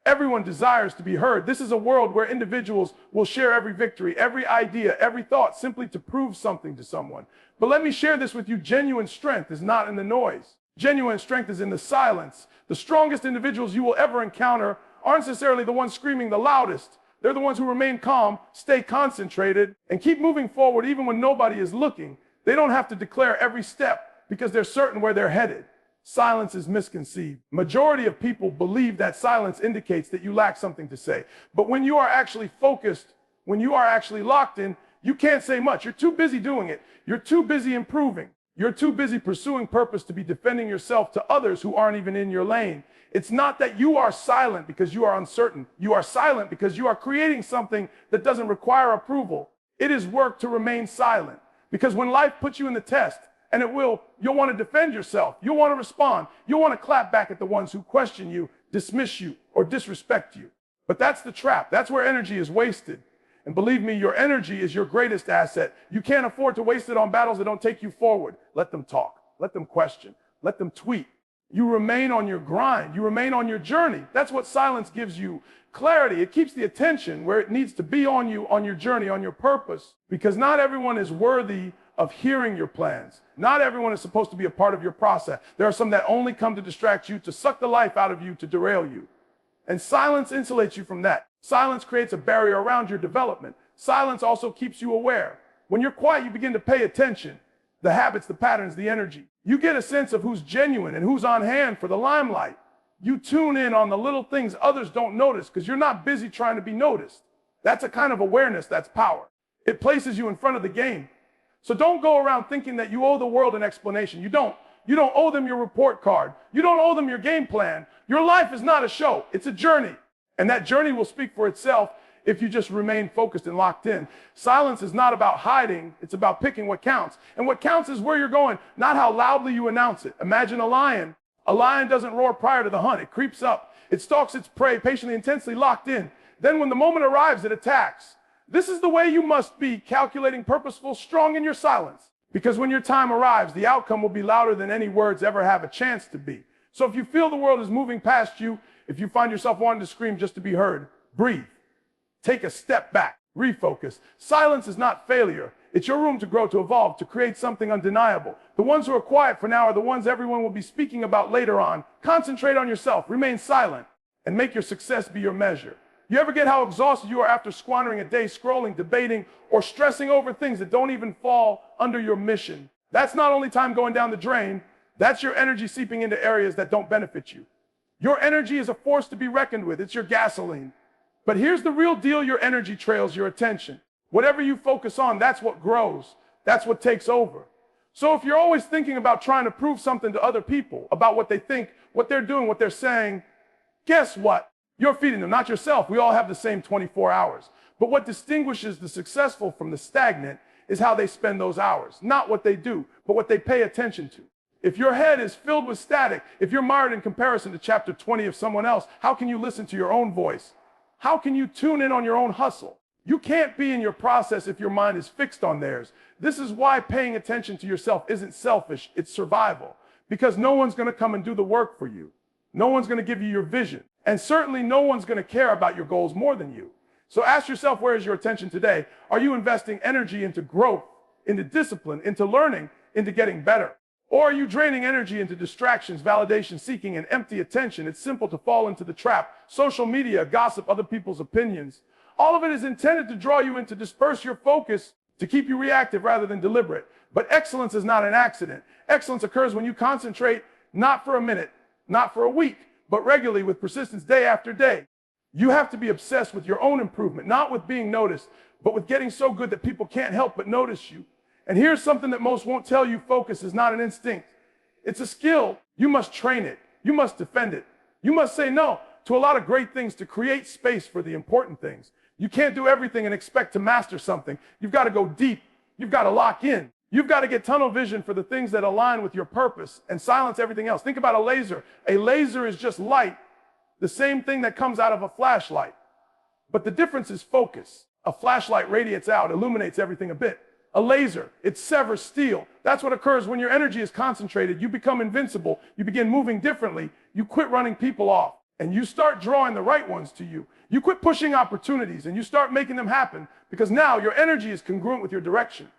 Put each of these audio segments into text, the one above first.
Everyone desires to be heard. This is a world where individuals will share every victory, every idea, every thought simply to prove something to someone. But let me share this with you. Genuine strength is not in the noise. Genuine strength is in the silence. The strongest individuals you will ever encounter aren't necessarily the ones screaming the loudest. They're the ones who remain calm, stay concentrated, and keep moving forward even when nobody is looking. They don't have to declare every step because they're certain where they're headed. Silence is misconceived. Majority of people believe that silence indicates that you lack something to say. But when you are actually focused, when you are actually locked in, you can't say much. You're too busy doing it. You're too busy improving. You're too busy pursuing purpose to be defending yourself to others who aren't even in your lane. It's not that you are silent because you are uncertain. You are silent because you are creating something that doesn't require approval. It is work to remain silent, because when life puts you in the test, and it will, you'll want to defend yourself. You'll want to respond. You'll want to clap back at the ones who question you, dismiss you, or disrespect you. But that's the trap. That's where energy is wasted. And believe me, your energy is your greatest asset. You can't afford to waste it on battles that don't take you forward. Let them talk. Let them question. Let them tweet. You remain on your grind. You remain on your journey. That's what silence gives you. Clarity. It keeps the attention where it needs to be on you, on your journey, on your purpose. Because not everyone is worthy of hearing your plans. Not everyone is supposed to be a part of your process. There are some that only come to distract you, to suck the life out of you, to derail you. And silence insulates you from that. Silence creates a barrier around your development. Silence also keeps you aware. When you're quiet, you begin to pay attention. The habits, the patterns, the energy. You get a sense of who's genuine and who's on hand for the limelight. You tune in on the little things others don't notice because you're not busy trying to be noticed. That's a kind of awareness that's power. It places you in front of the game. So don't go around thinking that you owe the world an explanation. You don't. You don't owe them your report card. You don't owe them your game plan. Your life is not a show. It's a journey. And that journey will speak for itself if you just remain focused and locked in. Silence is not about hiding. It's about picking what counts. And what counts is where you're going, not how loudly you announce it. Imagine a lion. A lion doesn't roar prior to the hunt. It creeps up. It stalks its prey, patiently, intensely locked in. Then when the moment arrives, it attacks. This is the way you must be, calculating, purposeful, strong in your silence. Because when your time arrives, the outcome will be louder than any words ever have a chance to be. So if you feel the world is moving past you, if you find yourself wanting to scream just to be heard, breathe. Take a step back. Refocus. Silence is not failure. It's your room to grow, to evolve, to create something undeniable. The ones who are quiet for now are the ones everyone will be speaking about later on. Concentrate on yourself. Remain silent. And make your success be your measure. You ever get how exhausted you are after squandering a day scrolling, debating, or stressing over things that don't even fall under your mission? That's not only time going down the drain, that's your energy seeping into areas that don't benefit you. Your energy is a force to be reckoned with. It's your gasoline. But here's the real deal: your energy trails your attention. Whatever you focus on, that's what grows. That's what takes over. So if you're always thinking about trying to prove something to other people, about what they think, what they're doing, what they're saying, guess what? You're feeding them, not yourself. We all have the same 24 hours. But what distinguishes the successful from the stagnant is how they spend those hours. Not what they do, but what they pay attention to. If your head is filled with static, if you're mired in comparison to chapter 20 of someone else, how can you listen to your own voice? How can you tune in on your own hustle? You can't be in your process if your mind is fixed on theirs. This is why paying attention to yourself isn't selfish, it's survival. Because no one's going to come and do the work for you. No one's going to give you your vision. And certainly no one's going to care about your goals more than you. So ask yourself, where is your attention today? Are you investing energy into growth, into discipline, into learning, into getting better? Or are you draining energy into distractions, validation seeking, and empty attention? It's simple to fall into the trap. Social media, gossip, other people's opinions. All of it is intended to draw you in, to disperse your focus, to keep you reactive rather than deliberate. But excellence is not an accident. Excellence occurs when you concentrate not for a minute, not for a week, but regularly with persistence day after day. You have to be obsessed with your own improvement, not with being noticed, but with getting so good that people can't help but notice you. And here's something that most won't tell you: focus is not an instinct. It's a skill. You must train it. You must defend it. You must say no to a lot of great things to create space for the important things. You can't do everything and expect to master something. You've got to go deep. You've got to lock in. You've got to get tunnel vision for the things that align with your purpose and silence everything else. Think about a laser. A laser is just light, the same thing that comes out of a flashlight. But the difference is focus. A flashlight radiates out, illuminates everything a bit. A laser, it severs steel. That's what occurs when your energy is concentrated. You become invincible. You begin moving differently. You quit running people off. and you start drawing the right ones to you. You quit pushing opportunities and you start making them happen because now your energy is congruent with your direction.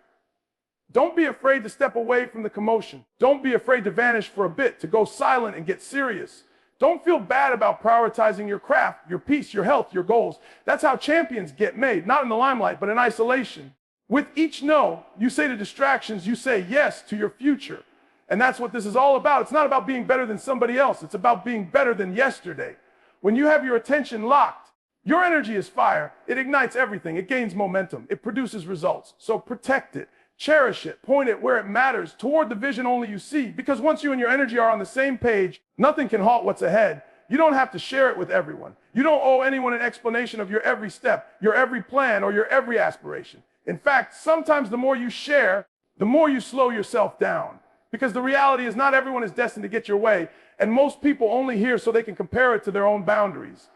Don't be afraid to step away from the commotion. Don't be afraid to vanish for a bit, to go silent and get serious. Don't feel bad about prioritizing your craft, your peace, your health, your goals. That's how champions get made, not in the limelight, but in isolation. With each no, you say to distractions, you say yes to your future. And that's what this is all about. It's not about being better than somebody else. It's about being better than yesterday. When you have your attention locked, your energy is fire. It ignites everything. It gains momentum. It produces results. So protect it. Cherish it, point it where it matters, toward the vision only you see. Because once you and your energy are on the same page, nothing can halt what's ahead. You don't have to share it with everyone. You don't owe anyone an explanation of your every step, your every plan, or your every aspiration. In fact, sometimes the more you share, the more you slow yourself down. Because the reality is not everyone is destined to get your way, and most people only hear so they can compare it to their own boundaries.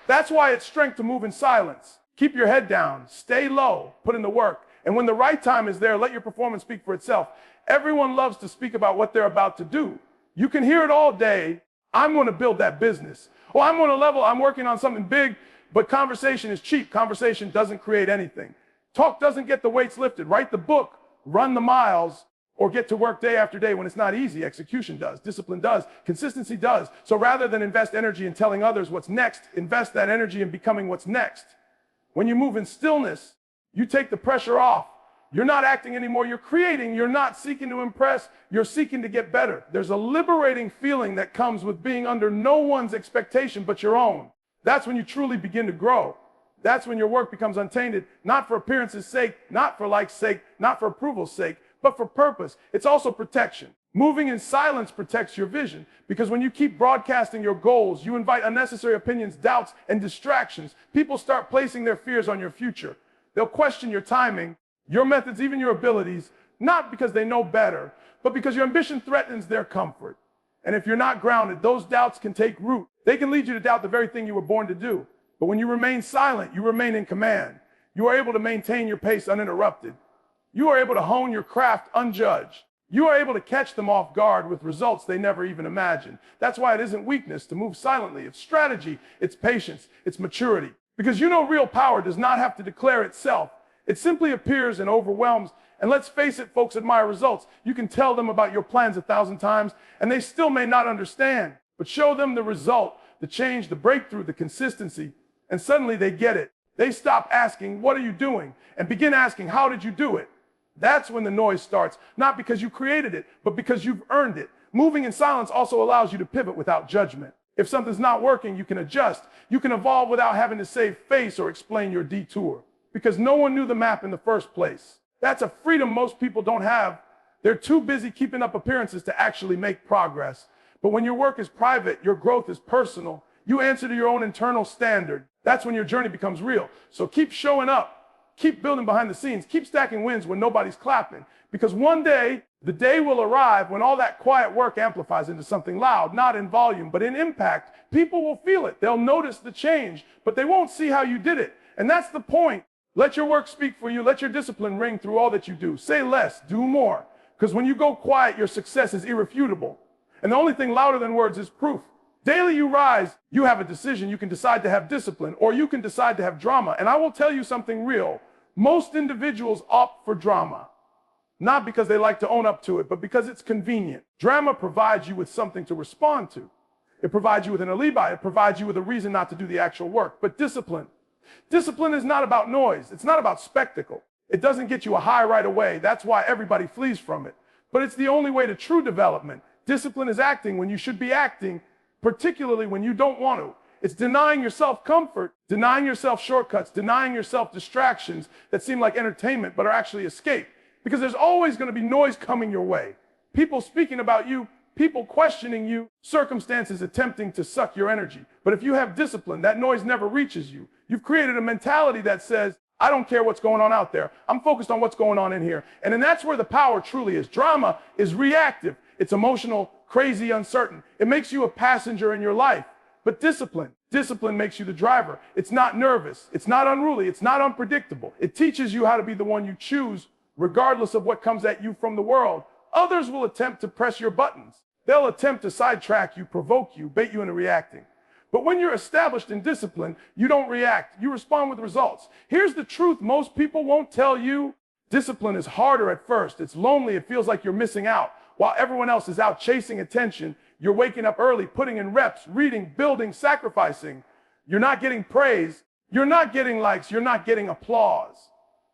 That's why it's strength to move in silence. Keep your head down, stay low, put in the work. And when the right time is there, let your performance speak for itself. Everyone loves to speak about what they're about to do. You can hear it all day. I'm going to build that business. Oh, I'm on a level, I'm working on something big, but conversation is cheap. Conversation doesn't create anything. Talk doesn't get the weights lifted. Write the book, run the miles, or get to work day after day when it's not easy. Execution does, discipline does, consistency does. So rather than invest energy in telling others what's next, invest that energy in becoming what's next. When you move in stillness, you take the pressure off. You're not acting anymore. You're creating. You're not seeking to impress. You're seeking to get better. There's a liberating feeling that comes with being under no one's expectation but your own. That's when you truly begin to grow. That's when your work becomes untainted, not for appearance's sake, not for like's sake, not for approval's sake, but for purpose. It's also protection. Moving in silence protects your vision, because when you keep broadcasting your goals, you invite unnecessary opinions, doubts, and distractions. People start placing their fears on your future. They'll question your timing, your methods, even your abilities, not because they know better, but because your ambition threatens their comfort. And if you're not grounded, those doubts can take root. They can lead you to doubt the very thing you were born to do. But when you remain silent, you remain in command. You are able to maintain your pace uninterrupted. You are able to hone your craft unjudged. You are able to catch them off guard with results they never even imagined. That's why it isn't weakness to move silently. It's strategy, it's patience, it's maturity. Because you know real power does not have to declare itself. It simply appears and overwhelms. And let's face it, folks admire results. You can tell them about your plans 1,000 times, and they still may not understand. But show them the result, the change, the breakthrough, the consistency, and suddenly they get it. They stop asking, what are you doing? And begin asking, how did you do it? That's when the noise starts, not because you created it, but because you've earned it. Moving in silence also allows you to pivot without judgment. If something's not working, you can adjust. You can evolve without having to save face or explain your detour, because no one knew the map in the first place. That's a freedom most people don't have. They're too busy keeping up appearances to actually make progress. But when your work is private, your growth is personal. You answer to your own internal standard. That's when your journey becomes real. So keep showing up. Keep building behind the scenes. Keep stacking wins when nobody's clapping. Because one day, the day will arrive when all that quiet work amplifies into something loud, not in volume, but in impact. People will feel it. They'll notice the change, but they won't see how you did it. And that's the point. Let your work speak for you. Let your discipline ring through all that you do. Say less, do more. Because when you go quiet, your success is irrefutable. And the only thing louder than words is proof. Daily you rise, you have a decision. You can decide to have discipline, or you can decide to have drama. And I will tell you something real. Most individuals opt for drama, not because they like to own up to it, but because it's convenient. Drama provides you with something to respond to. It provides you with an alibi. It provides you with a reason not to do the actual work. But discipline is not about noise. It's not about spectacle. It doesn't get you a high right away. That's why everybody flees from it. But it's the only way to true development. Discipline is acting when you should be acting, particularly when you don't want to. It's denying yourself comfort, denying yourself shortcuts, denying yourself distractions that seem like entertainment but are actually escape. Because there's always going to be noise coming your way. People speaking about you, people questioning you, circumstances attempting to suck your energy. But if you have discipline, that noise never reaches you. You've created a mentality that says, I don't care what's going on out there. I'm focused on what's going on in here. And then that's where the power truly is. Drama is reactive. It's emotional, crazy, uncertain. It makes you a passenger in your life. But discipline makes you the driver. It's not nervous. It's not unruly. It's not unpredictable. It teaches you how to be the one you choose, regardless of what comes at you from the world. Others will attempt to press your buttons. They'll attempt to sidetrack you, provoke you, bait you into reacting. But when you're established in discipline, you don't react. You respond with results. Here's the truth most people won't tell you. Discipline is harder at first. It's lonely. It feels like you're missing out. While everyone else is out chasing attention, you're waking up early, putting in reps, reading, building, sacrificing. You're not getting praise. You're not getting likes. You're not getting applause.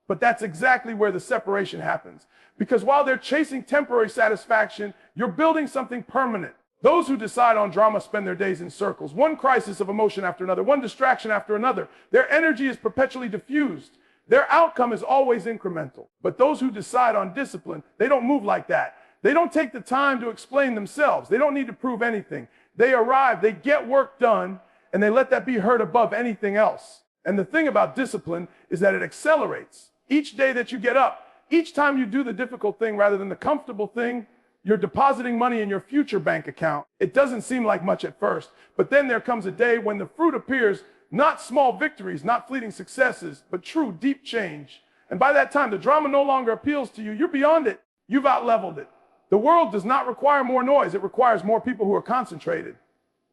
But that's exactly where the separation happens. Because while they're chasing temporary satisfaction, you're building something permanent. Those who decide on drama spend their days in circles, one crisis of emotion after another, one distraction after another. Their energy is perpetually diffused. Their outcome is always incremental. But those who decide on discipline, they don't move like that. They don't take the time to explain themselves. They don't need to prove anything. They arrive, they get work done, and they let that be heard above anything else. And the thing about discipline is that it accelerates. Each day that you get up, each time you do the difficult thing rather than the comfortable thing, you're depositing money in your future bank account. It doesn't seem like much at first, but then there comes a day when the fruit appears, not small victories, not fleeting successes, but true deep change. And by that time, the drama no longer appeals to you. You're beyond it. You've out-leveled it. The world does not require more noise. It requires more people who are concentrated,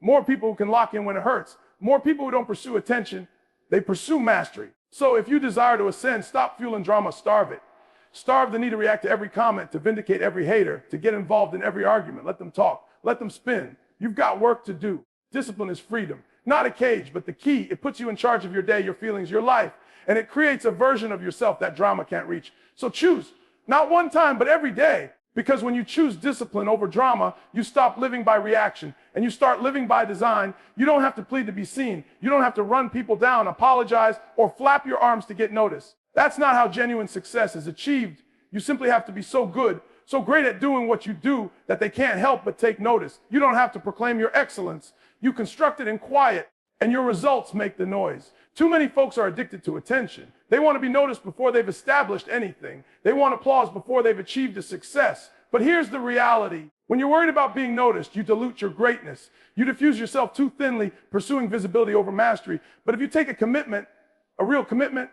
more people who can lock in when it hurts, more people who don't pursue attention. They pursue mastery. So if you desire to ascend, stop fueling drama, starve it. Starve the need to react to every comment, to vindicate every hater, to get involved in every argument. Let them talk. Let them spin. You've got work to do. Discipline is freedom. Not a cage, but the key. It puts you in charge of your day, your feelings, your life. And it creates a version of yourself that drama can't reach. So choose, not one time, but every day. Because when you choose discipline over drama, you stop living by reaction and you start living by design. You don't have to plead to be seen. You don't have to run people down, apologize, or flap your arms to get noticed. That's not how genuine success is achieved. You simply have to be so good, so great at doing what you do that they can't help but take notice. You don't have to proclaim your excellence. You construct it in quiet, and your results make the noise. Too many folks are addicted to attention. They want to be noticed before they've established anything. They want applause before they've achieved a success. But here's the reality. When you're worried about being noticed, you dilute your greatness. You diffuse yourself too thinly, pursuing visibility over mastery. But if you take a commitment, a real commitment,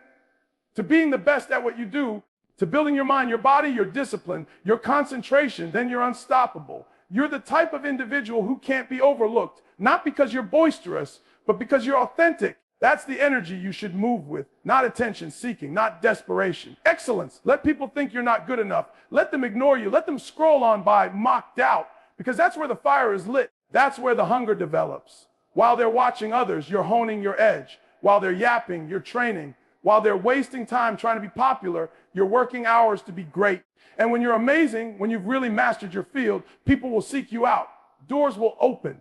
to being the best at what you do, to building your mind, your body, your discipline, your concentration, then you're unstoppable. You're the type of individual who can't be overlooked, not because you're boisterous, but because you're authentic. That's the energy you should move with, not attention seeking, not desperation. Excellence. Let people think you're not good enough. Let them ignore you. Let them scroll on by, mocked out, because that's where the fire is lit. That's where the hunger develops. While they're watching others, you're honing your edge. While they're yapping, you're training. While they're wasting time trying to be popular, you're working hours to be great. And when you're amazing, when you've really mastered your field, people will seek you out. Doors will open.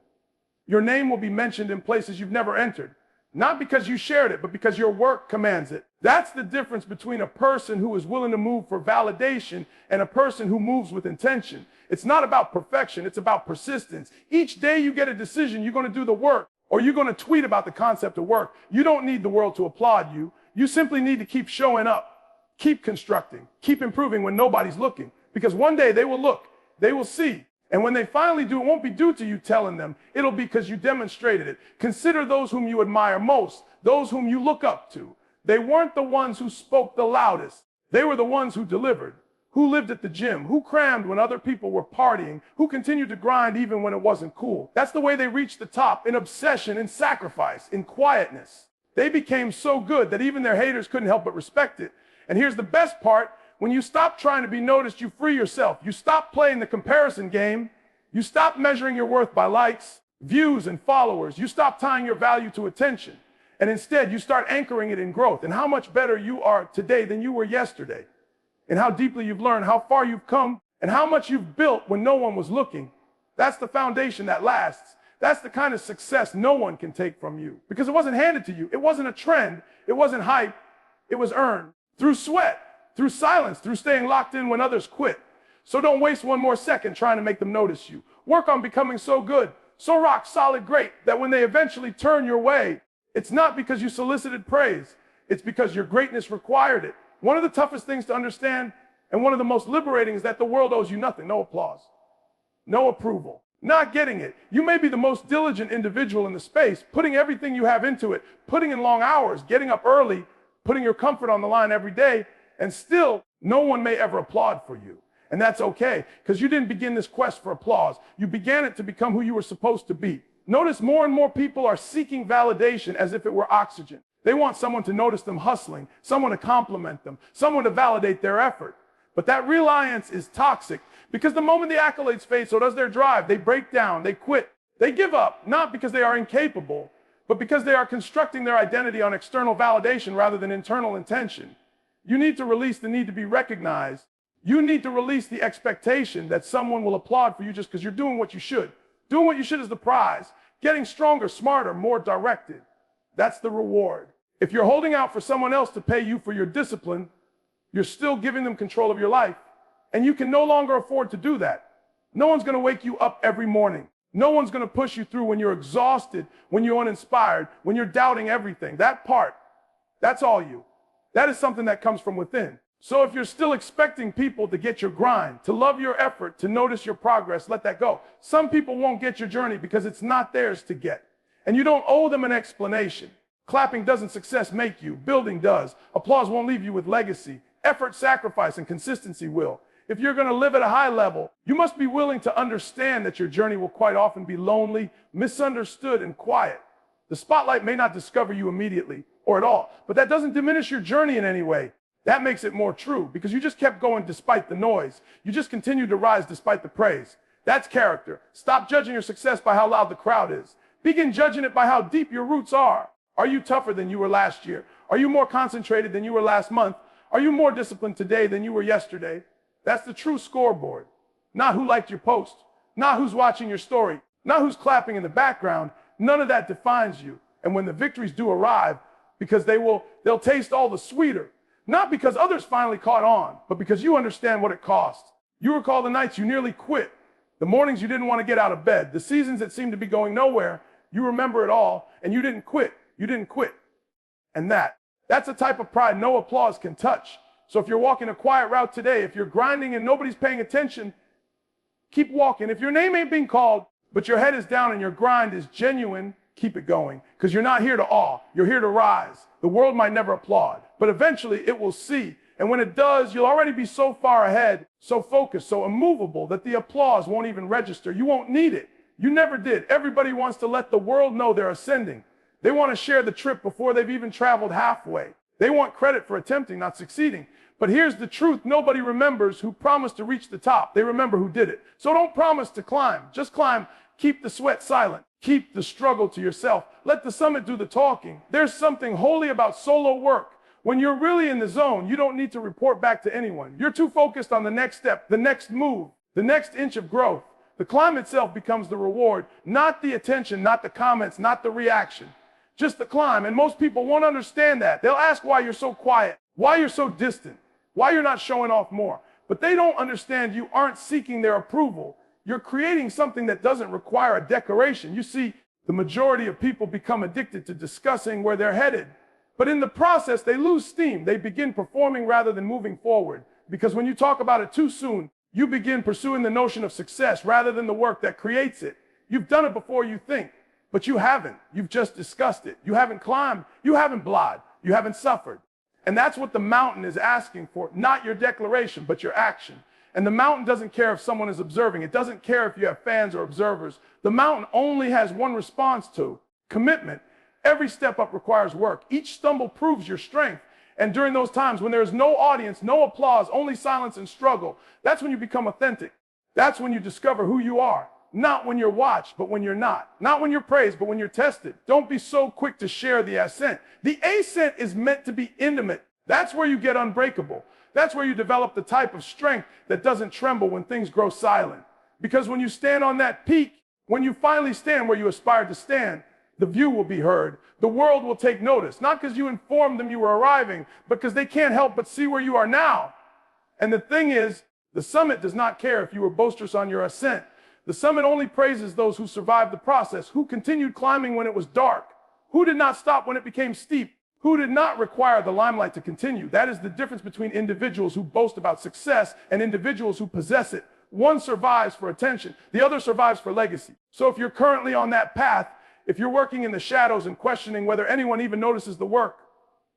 Your name will be mentioned in places you've never entered. Not because you shared it, but because your work commands it. That's the difference between a person who is willing to move for validation and a person who moves with intention. It's not about perfection. It's about persistence. Each day you get a decision, you're going to do the work, or you're going to tweet about the concept of work. You don't need the world to applaud you. You simply need to keep showing up, keep constructing, keep improving when nobody's looking. Because one day they will look, they will see. And when they finally do, it won't be due to you telling them. It'll be because you demonstrated it. Consider those whom you admire most, those whom you look up to. They weren't the ones who spoke the loudest. They were the ones who delivered, who lived at the gym, who crammed when other people were partying, who continued to grind even when it wasn't cool. That's the way they reached the top, in obsession, in sacrifice, in quietness. They became so good that even their haters couldn't help but respect it. And here's the best part. When you stop trying to be noticed, you free yourself. You stop playing the comparison game. You stop measuring your worth by likes, views, and followers. You stop tying your value to attention. And instead, you start anchoring it in growth and how much better you are today than you were yesterday. And how deeply you've learned, how far you've come, and how much you've built when no one was looking. That's the foundation that lasts. That's the kind of success no one can take from you. Because it wasn't handed to you. It wasn't a trend. It wasn't hype. It was earned through sweat, through silence, through staying locked in when others quit. So don't waste one more second trying to make them notice you. Work on becoming so good, so rock solid great, that when they eventually turn your way, it's not because you solicited praise. It's because your greatness required it. One of the toughest things to understand, and one of the most liberating, is that the world owes you nothing. No applause, no approval. Not getting it. You may be the most diligent individual in the space, putting everything you have into it, putting in long hours, getting up early, putting your comfort on the line every day, and still no one may ever applaud for you. And that's okay, because you didn't begin this quest for applause. You began it to become who you were supposed to be. Notice more and more people are seeking validation as if it were oxygen. They want someone to notice them hustling, someone to compliment them, someone to validate their effort. But that reliance is toxic because the moment the accolades fade, so does their drive. They break down, they quit, they give up, not because they are incapable, but because they are constructing their identity on external validation rather than internal intention. You need to release the need to be recognized. You need to release the expectation that someone will applaud for you just because you're doing what you should. Doing what you should is the prize. Getting stronger, smarter, more directed. That's the reward. If you're holding out for someone else to pay you for your discipline, you're still giving them control of your life. And you can no longer afford to do that. No one's going to wake you up every morning. No one's going to push you through when you're exhausted, when you're uninspired, when you're doubting everything. That part, that's all you. That is something that comes from within. So if you're still expecting people to get your grind, to love your effort, to notice your progress, let that go. Some people won't get your journey because it's not theirs to get. And you don't owe them an explanation. Clapping doesn't success make you. Building does. Applause won't leave you with legacy. Effort, sacrifice, and consistency will. If you're going to live at a high level, you must be willing to understand that your journey will quite often be lonely, misunderstood, and quiet. The spotlight may not discover you immediately or at all, but that doesn't diminish your journey in any way. That makes it more true because you just kept going despite the noise. You just continued to rise despite the praise. That's character. Stop judging your success by how loud the crowd is. Begin judging it by how deep your roots are. Are you tougher than you were last year? Are you more concentrated than you were last month? Are you more disciplined today than you were yesterday? That's the true scoreboard. Not who liked your post, not who's watching your story, not who's clapping in the background. None of that defines you. And when the victories do arrive, because they'll taste all the sweeter. Not because others finally caught on, but because you understand what it costs. You recall the nights you nearly quit, the mornings you didn't want to get out of bed, the seasons that seemed to be going nowhere. You remember it all, and you didn't quit. You didn't quit. And that's a type of pride no applause can touch. So if you're walking a quiet route today, if you're grinding and nobody's paying attention, keep walking. If your name ain't being called, but your head is down and your grind is genuine, keep it going. Because you're not here to awe. You're here to rise. The world might never applaud, but eventually it will see. And when it does, you'll already be so far ahead, so focused, so immovable that the applause won't even register. You won't need it. You never did. Everybody wants to let the world know they're ascending. They want to share the trip before they've even traveled halfway. They want credit for attempting, not succeeding. But here's the truth. Nobody remembers who promised to reach the top. They remember who did it. So don't promise to climb. Just climb. Keep the sweat silent. Keep the struggle to yourself. Let the summit do the talking. There's something holy about solo work. When you're really in the zone, you don't need to report back to anyone. You're too focused on the next step, the next move, the next inch of growth. The climb itself becomes the reward, not the attention, not the comments, not the reaction. Just the climb. And most people won't understand that. They'll ask why you're so quiet, why you're so distant, why you're not showing off more. But they don't understand you aren't seeking their approval. You're creating something that doesn't require a decoration. You see, the majority of people become addicted to discussing where they're headed. But in the process, they lose steam. They begin performing rather than moving forward. Because when you talk about it too soon, you begin pursuing the notion of success rather than the work that creates it. You've done it before you think, but you haven't. You've just discussed it. You haven't climbed. You haven't blod. You haven't suffered. And that's what the mountain is asking for. Not your declaration, but your action. And the mountain doesn't care if someone is observing. It doesn't care if you have fans or observers. The mountain only has one response to commitment. Every step up requires work. Each stumble proves your strength. And during those times when there is no audience, no applause, only silence and struggle, that's when you become authentic. That's when you discover who you are. Not when you're watched, but when you're not. Not when you're praised, but when you're tested. Don't be so quick to share the ascent. The ascent is meant to be intimate. That's where you get unbreakable. That's where you develop the type of strength that doesn't tremble when things grow silent. Because when you stand on that peak, when you finally stand where you aspire to stand, the view will be heard. The world will take notice. Not because you informed them you were arriving, but because they can't help but see where you are now. And the thing is, the summit does not care if you were boisterous on your ascent. The summit only praises those who survived the process, who continued climbing when it was dark, who did not stop when it became steep, who did not require the limelight to continue. That is the difference between individuals who boast about success and individuals who possess it. One survives for attention, the other survives for legacy. So if you're currently on that path, if you're working in the shadows and questioning whether anyone even notices the work,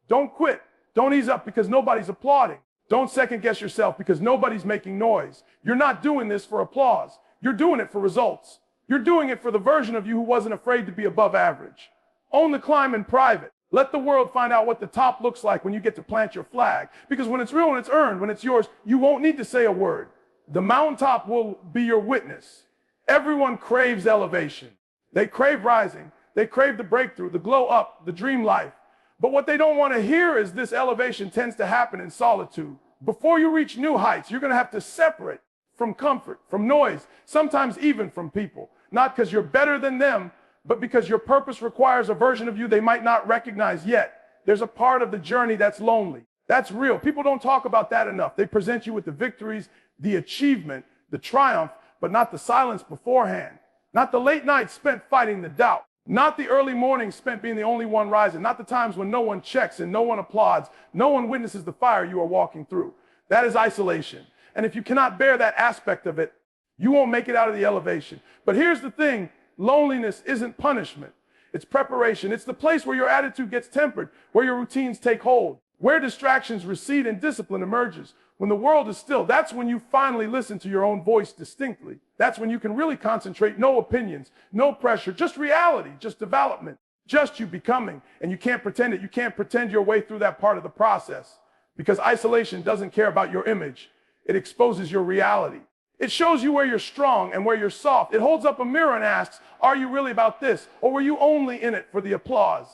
don't quit. Don't ease up because nobody's applauding. Don't second guess yourself because nobody's making noise. You're not doing this for applause. You're doing it for results. You're doing it for the version of you who wasn't afraid to be above average. Own the climb in private. Let the world find out what the top looks like when you get to plant your flag. Because when it's real and it's earned, when it's yours, you won't need to say a word. The mountaintop will be your witness. Everyone craves elevation. They crave rising. They crave the breakthrough, the glow up, the dream life. But what they don't want to hear is this elevation tends to happen in solitude. Before you reach new heights, you're going to have to separate from comfort, from noise, sometimes even from people. Not because you're better than them, but because your purpose requires a version of you they might not recognize yet. There's a part of the journey that's lonely. That's real. People don't talk about that enough. They present you with the victories, the achievement, the triumph, but not the silence beforehand. Not the late nights spent fighting the doubt. Not the early mornings spent being the only one rising. Not the times when no one checks and no one applauds. No one witnesses the fire you are walking through. That is isolation. And if you cannot bear that aspect of it, you won't make it out of the elevation. But here's the thing. Loneliness isn't punishment. It's preparation. It's the place where your attitude gets tempered, where your routines take hold, where distractions recede and discipline emerges. When the world is still, that's when you finally listen to your own voice distinctly. That's when you can really concentrate. No opinions, no pressure, just reality, just development, just you becoming. And you can't pretend it. You can't pretend your way through that part of the process, because isolation doesn't care about your image. It exposes your reality. It shows you where you're strong and where you're soft. It holds up a mirror and asks, are you really about this? Or were you only in it for the applause?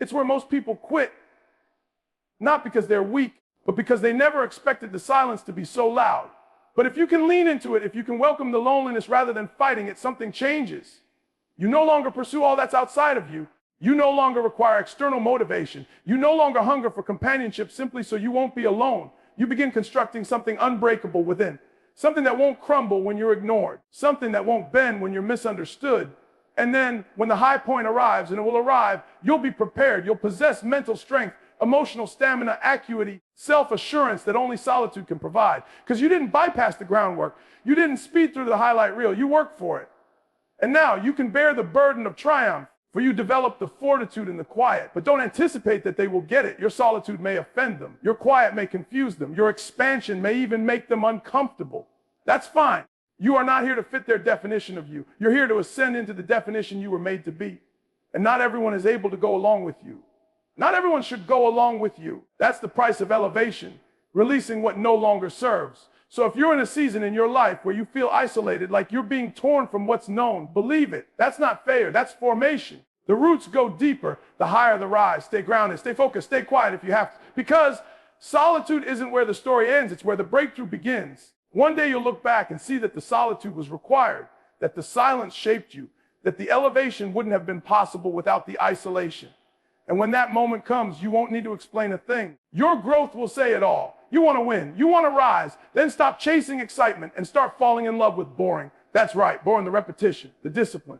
It's where most people quit, not because they're weak, but because they never expected the silence to be so loud. But if you can lean into it, if you can welcome the loneliness rather than fighting it, something changes. You no longer pursue all that's outside of you. You no longer require external motivation. You no longer hunger for companionship simply so you won't be alone. You begin constructing something unbreakable within. Something that won't crumble when you're ignored. Something that won't bend when you're misunderstood. And then when the high point arrives, and it will arrive, you'll be prepared. You'll possess mental strength, emotional stamina, acuity, self-assurance that only solitude can provide. Because you didn't bypass the groundwork. You didn't speed through the highlight reel. You worked for it. And now you can bear the burden of triumph, for you develop the fortitude in the quiet. But don't anticipate that they will get it. Your solitude may offend them. Your quiet may confuse them. Your expansion may even make them uncomfortable. That's fine. You are not here to fit their definition of you. You're here to ascend into the definition you were made to be. And not everyone is able to go along with you. Not everyone should go along with you. That's the price of elevation, releasing what no longer serves. So if you're in a season in your life where you feel isolated, like you're being torn from what's known, believe it. That's not failure. That's formation. The roots go deeper, the higher the rise. Stay grounded, stay focused, stay quiet if you have to. Because solitude isn't where the story ends. It's where the breakthrough begins. One day you'll look back and see that the solitude was required, that the silence shaped you, that the elevation wouldn't have been possible without the isolation. And when that moment comes, you won't need to explain a thing. Your growth will say it all. You want to win. You want to rise. Then stop chasing excitement and start falling in love with boring. That's right, boring, the repetition, the discipline.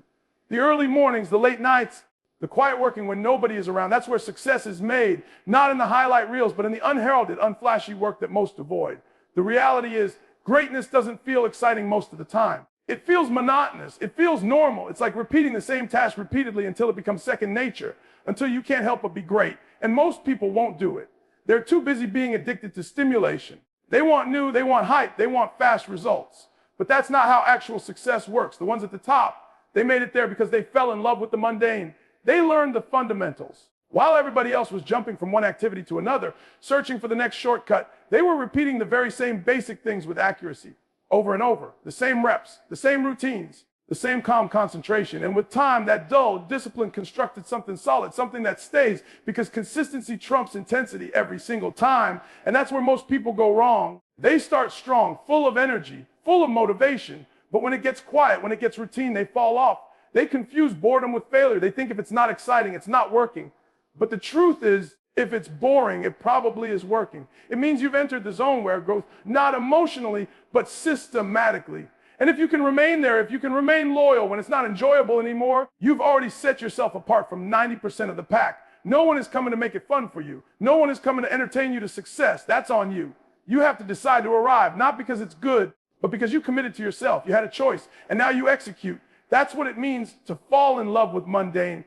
The early mornings, the late nights, the quiet working when nobody is around. That's where success is made, not in the highlight reels, but in the unheralded, unflashy work that most avoid. The reality is, greatness doesn't feel exciting most of the time. It feels monotonous. It feels normal. It's like repeating the same task repeatedly until it becomes second nature, until you can't help but be great. And most people won't do it. They're too busy being addicted to stimulation. They want new, they want hype, they want fast results. But that's not how actual success works. The ones at the top, they made it there because they fell in love with the mundane. They learned the fundamentals. While everybody else was jumping from one activity to another, searching for the next shortcut, they were repeating the very same basic things with accuracy, over and over. The same reps, the same routines, the same calm concentration. And with time, that dull discipline constructed something solid, something that stays, because consistency trumps intensity every single time. And that's where most people go wrong. They start strong, full of energy, full of motivation. But when it gets quiet, when it gets routine, they fall off. They confuse boredom with failure. They think if it's not exciting, it's not working. But the truth is, if it's boring, it probably is working. It means you've entered the zone where growth, not emotionally, but systematically. And if you can remain there, if you can remain loyal when it's not enjoyable anymore, you've already set yourself apart from 90% of the pack. No one is coming to make it fun for you. No one is coming to entertain you to success. That's on you. You have to decide to arrive, not because it's good, but because you committed to yourself. You had a choice, and now you execute. That's what it means to fall in love with mundane.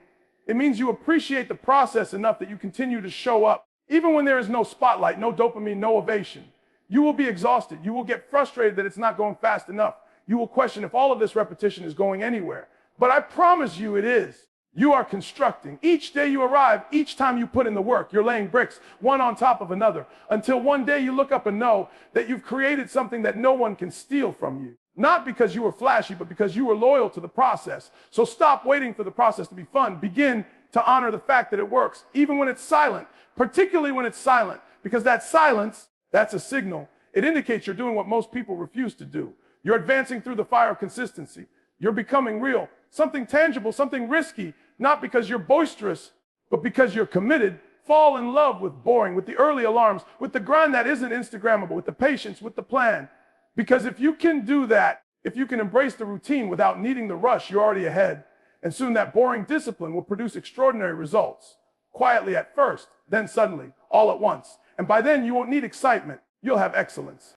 It means you appreciate the process enough that you continue to show up, even when there is no spotlight, no dopamine, no ovation. You will be exhausted. You will get frustrated that it's not going fast enough. You will question if all of this repetition is going anywhere. But I promise you it is. You are constructing. Each day you arrive, each time you put in the work, you're laying bricks one on top of another until one day you look up and know that you've created something that no one can steal from you. Not because you were flashy, but because you were loyal to the process. So stop waiting for the process to be fun. Begin to honor the fact that it works, even when it's silent, particularly when it's silent, because that silence, that's a signal. It indicates you're doing what most people refuse to do. You're advancing through the fire of consistency. You're becoming real, something tangible, something risky, not because you're boisterous, but because you're committed. Fall in love with boring, with the early alarms, with the grind that isn't Instagrammable, with the patience, with the plan. Because if you can do that, if you can embrace the routine without needing the rush, you're already ahead. And soon that boring discipline will produce extraordinary results. Quietly at first, then suddenly, all at once. And by then you won't need excitement. You'll have excellence.